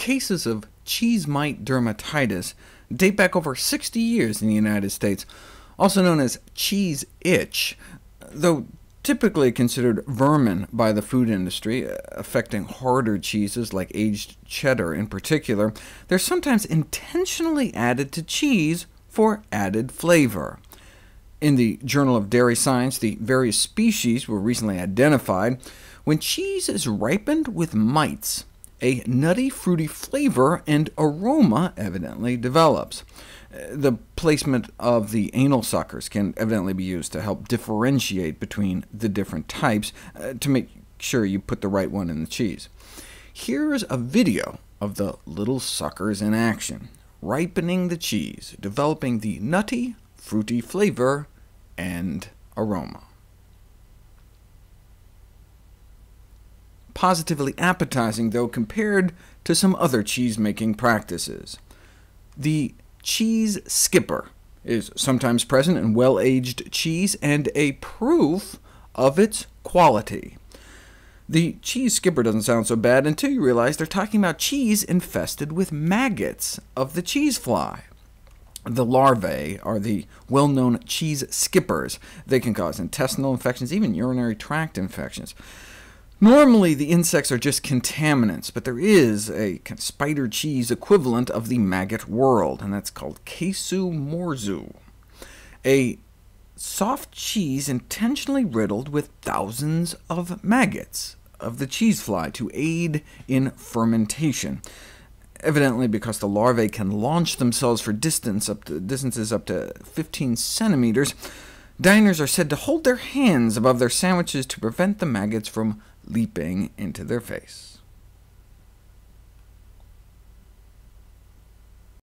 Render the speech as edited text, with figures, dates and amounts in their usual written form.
Cases of cheese mite dermatitis date back over 60 years in the United States, also known as cheese itch, though typically considered vermin by the food industry, affecting harder cheeses like aged cheddar in particular. They're sometimes intentionally added to cheese for added flavor. In the Journal of Dairy Science, the various species were recently identified. When cheese is ripened with mites, a nutty, fruity flavor and aroma evidently develops. The placement of the anal suckers can evidently be used to help differentiate between the different types, to make sure you put the right one in the cheese. Here's a video of the little suckers in action, ripening the cheese, developing the nutty, fruity flavor and aroma. Positively appetizing, though, compared to some other cheese-making practices. The cheese skipper is sometimes present in well-aged cheese, and a proof of its quality. The cheese skipper doesn't sound so bad until you realize they're talking about cheese infested with maggots of the cheese fly. The larvae are the well-known cheese skippers. They can cause intestinal infections, even urinary tract infections. Normally, the insects are just contaminants, but there is a spider cheese equivalent of the maggot world, and that's called Casu marzu, a soft cheese intentionally riddled with thousands of maggots of the cheese fly to aid in fermentation. Evidently, because the larvae can launch themselves for distances up to 15 centimeters, diners are said to hold their hands above their sandwiches to prevent the maggots from leaping into their face.